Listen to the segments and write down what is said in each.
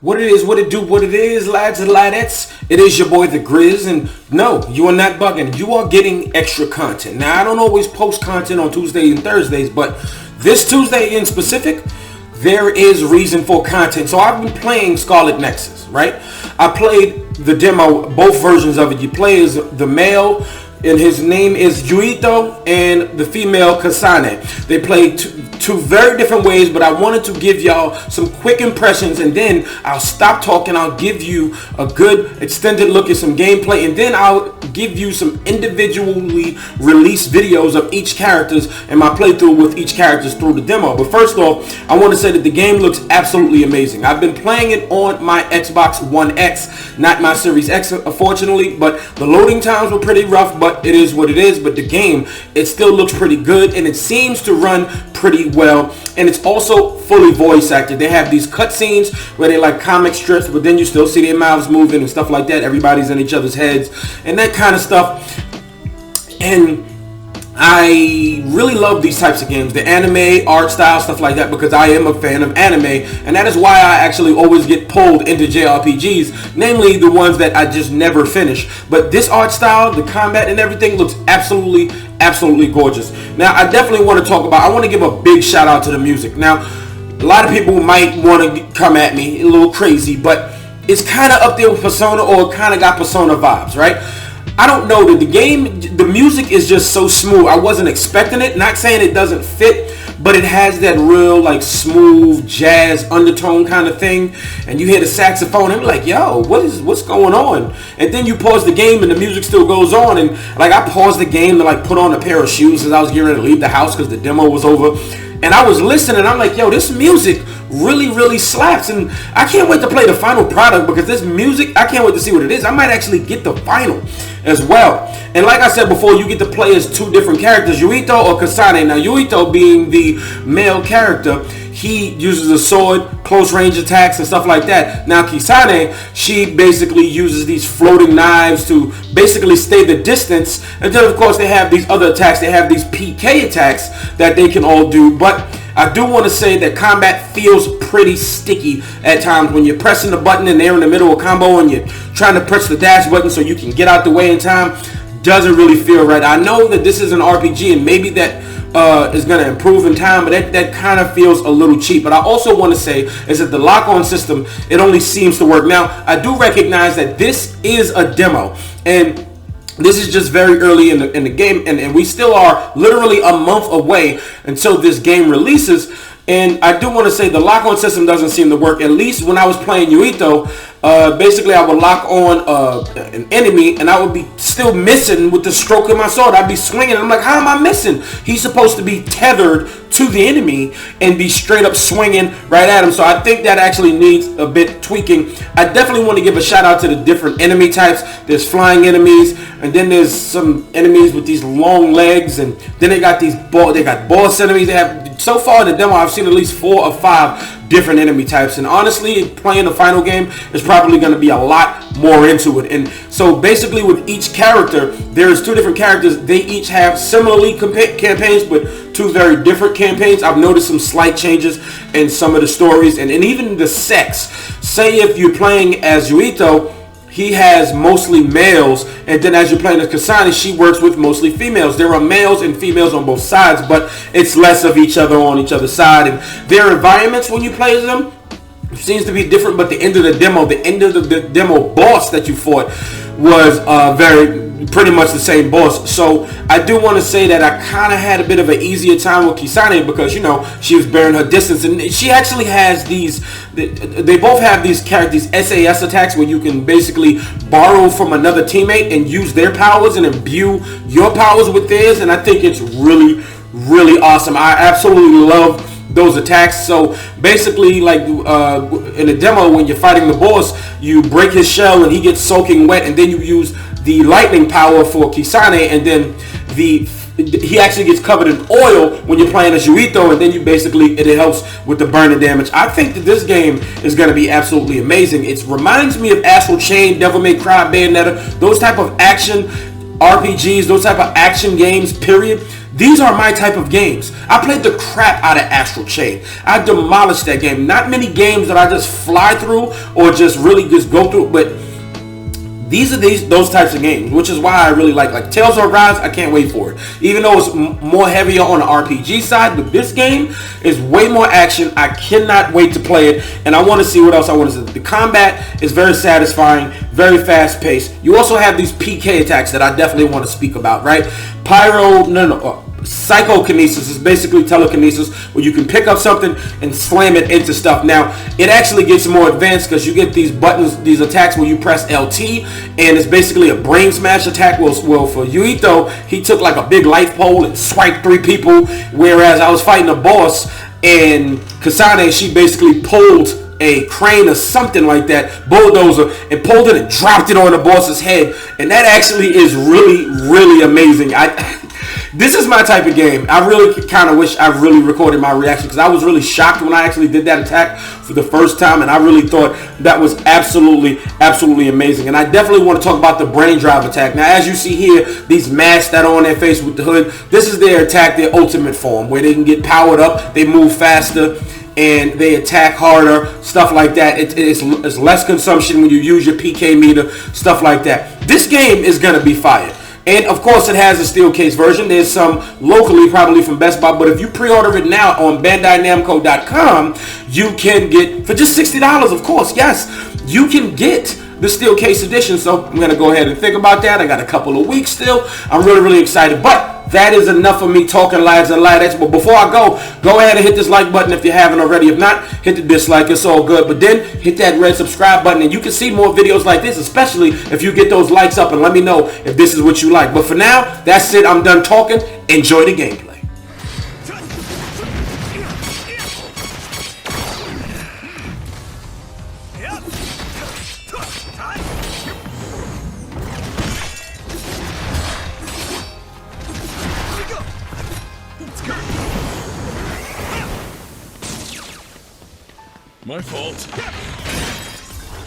What it is, what it do, what it is, lads and ladettes. It is your boy, The Grizz, and no, you are not bugging. You are getting extra content. Now, I don't always post content on Tuesdays and Thursdays, but this Tuesday in specific, there is reason for content. So I've been playing Scarlet Nexus, right? I played the demo, both versions of it. You play as the male, and his name is Yuito, and the female Kasane. They play two very different ways, but I wanted to give y'all some quick impressions, and then I'll stop talking. I'll give you a good extended look at some gameplay, and then I'll give you some individually released videos of each characters and my playthrough with each characters through the demo. But first off, I want to say that the game looks absolutely amazing. I've been playing it on my Xbox One X, not my Series X, unfortunately, but the loading times were pretty rough, but it is what it is. But the game, it still looks pretty good, and it seems to run pretty well, and it's also fully voice acted. They have these cutscenes where they like comic strips, but then you still see their mouths moving and stuff like that. Everybody's in each other's heads and that kind of stuff. And I really love these types of games, the anime art style, stuff like that, because I am a fan of anime, and that is why I actually always get pulled into JRPGs, namely the ones that I just never finish. But this art style, the combat and everything looks absolutely gorgeous. Now, I definitely want to talk about, I want to give a big shout out to the music. Now, a lot of people might want to come at me a little crazy, but it's kind of up there with Persona, or kind of got Persona vibes, right? I don't know, that the game, the music is just so smooth. I wasn't expecting it. Not saying it doesn't fit, but it has that real like smooth jazz undertone kind of thing. And you hear the saxophone and you're like, yo, what's going on? And then you pause the game and the music still goes on. And like I paused the game to like put on a pair of shoes as I was getting ready to leave the house because the demo was over. And I was listening, I'm like, yo, this music really slaps, and I can't wait to play the final product, because this music, I can't wait to see what it is. I might actually get the final as well. And like I said before, you get to play as two different characters, Yuito or Kasane. Now, Yuito being the male character, he uses a sword, close range attacks and stuff like that. Now Kisane, she basically uses these floating knives to basically stay the distance. And then of course they have these other attacks. They have these PK attacks that they can all do. But I do want to say that combat feels pretty sticky at times when you're pressing the button and they're in the middle of a combo and you're trying to press the dash button so you can get out the way in time. Doesn't really feel right. I know that this is an RPG, and maybe that is going to improve in time, but that kind of feels a little cheap. But I also want to say is that the lock-on system, it only seems to work. Now, I do recognize that this is a demo, and this is just very early in the game, and we still are literally a month away until this game releases. And I do want to say the lock-on system doesn't seem to work. At least when I was playing Yuito, basically I would lock on an enemy and I would be still missing with the stroke of my sword. I'd be swinging and I'm like, how am I missing? He's supposed to be tethered to the enemy and be straight up swinging right at him. So I think that actually needs a bit tweaking. I definitely want to give a shout out to the different enemy types. There's flying enemies, and then there's some enemies with these long legs, and then they got boss enemies. They have, so far in the demo, I've seen at least 4 or 5 different enemy types, and honestly, playing the final game is probably going to be a lot more into it. And so basically with each character, there's 2 different characters. They each have similarly campaigns, but 2 very different campaigns. I've noticed some slight changes in some of the stories, and even the sex. Say if you're playing as Yuito, he has mostly males, and then as you're playing as Kasane, she works with mostly females. There are males and females on both sides, but it's less of each other on each other's side. And their environments when you play as them seems to be different, but the end of the demo boss that you fought was pretty much the same boss. So I do want to say that I kind of had a bit of an easier time with Kisane because, you know, she was bearing her distance, and she actually has these, they both have these characters, SAS attacks, where you can basically borrow from another teammate and use their powers and imbue your powers with theirs, and I think it's really awesome. I absolutely love those attacks. So basically, like in the demo, when you're fighting the boss, you break his shell and he gets soaking wet, and then you use the lightning power for Kisane, and then he actually gets covered in oil when you're playing as Yuito, and then it helps with the burning damage. I think that this game is going to be absolutely amazing. It reminds me of Astral Chain, Devil May Cry, Bayonetta, those type of action RPGs, those type of action games, period. These are my type of games. I played the crap out of Astral Chain. I demolished that game. Not many games that I just fly through or just really just go through, but these are those types of games, which is why I really like Tales of Arise. I can't wait for it, even though it's more heavier on the RPG side. But this game is way more action. I cannot wait to play it, and I want to see what else I want to see. The combat is very satisfying, very fast paced. You also have these PK attacks that I definitely want to speak about, right? Psychokinesis is basically telekinesis, where you can pick up something and slam it into stuff. Now, it actually gets more advanced because you get these buttons, these attacks where you press LT, and it's basically a brain smash attack. Well, for Yuito, he took like a big light pole and swiped 3 people, whereas I was fighting a boss, and Kasane, she basically pulled a crane or something like that, bulldozer, and pulled it and dropped it on the boss's head, and that actually is really amazing. This is my type of game. I really kind of wish I really recorded my reaction, because I was really shocked when I actually did that attack for the first time, and I really thought that was absolutely amazing. And I definitely want to talk about the brain drive attack. Now, as you see here, these masks that are on their face with the hood, this is their attack, their ultimate form, where they can get powered up, they move faster, and they attack harder, stuff like that. It's less consumption when you use your PK meter, stuff like that. This game is going to be fire. And of course, it has a steel case version. There's some locally, probably from Best Buy, but if you pre-order it now on BandaiNamco.com, you can get, for just $60, of course, yes, you can get the steel case edition. So I'm going to go ahead and think about that. I got a couple of weeks still. I'm really excited, but that is enough of me talking lads and ladettes. But before I go ahead and hit this like button if you haven't already. If not, hit the dislike. It's all good. But then hit that red subscribe button, and you can see more videos like this, especially if you get those likes up, and let me know if this is what you like. But for now, that's it. I'm done talking. Enjoy the gameplay. My fault.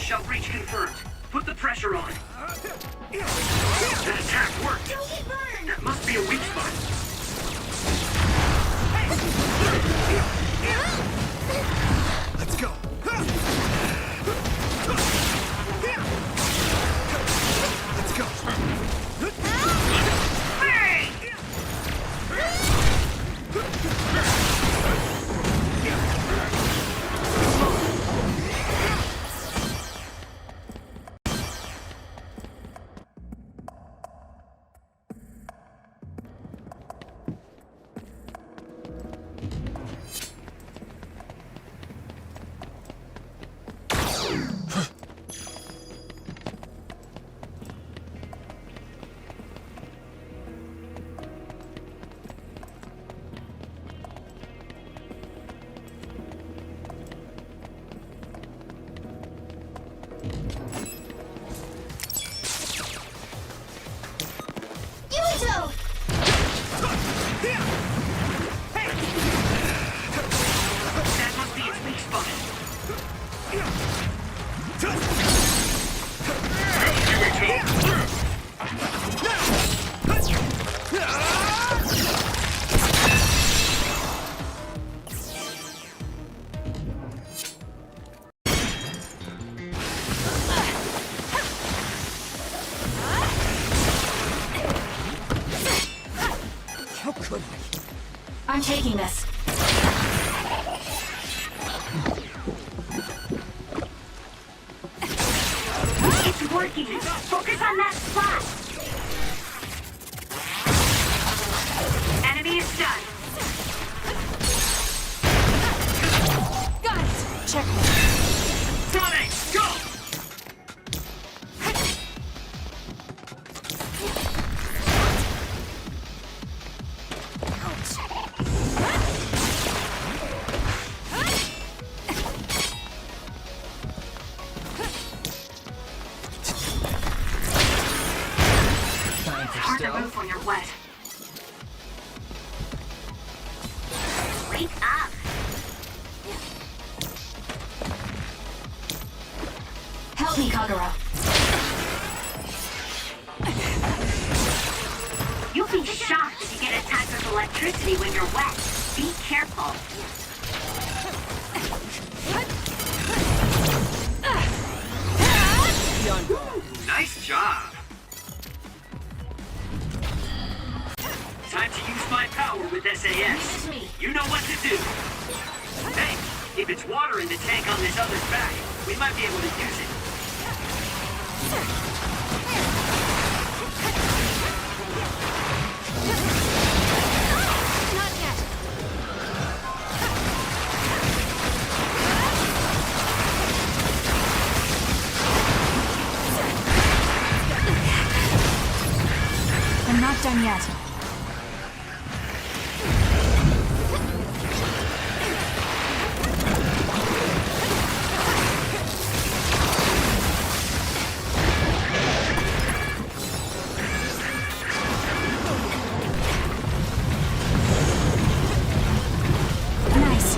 Shell breach confirmed. Put the pressure on. That attack worked. That must be a weak spot. Let's go. Let's go. Hey! I'm taking this. It's working. Focus on that spot. Enemy is done. Got it. Check. Sonic, go! Hard to move when you're wet. Wake up! Help me, Kagura. You'll be shocked if you get attacked with electricity when you're wet. Be careful. Nice job. Time to use my power with SAS. You know what to do. Hey, if it's water in the tank on this other's back, we might be able to use it. Not yet. I'm not done yet. Nice.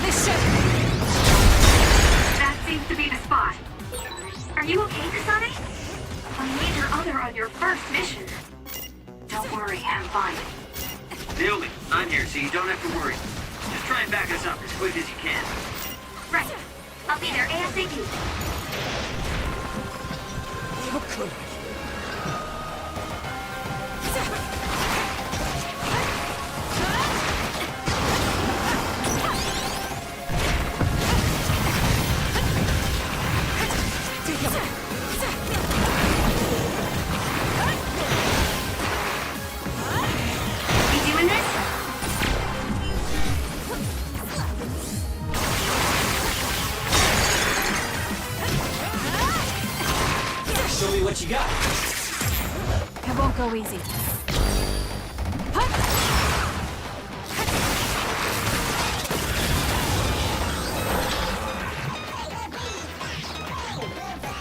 This ship. That seems to be the spot. Are you okay, Kasane? A major other on your first mission. Don't worry, I'm fine. Naomi, I'm here, so you don't have to worry. Just try and back us up as quick as you can. Right. I'll be there ASAP. You doing this? Show me what you got. It won't go easy.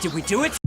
Did we do it?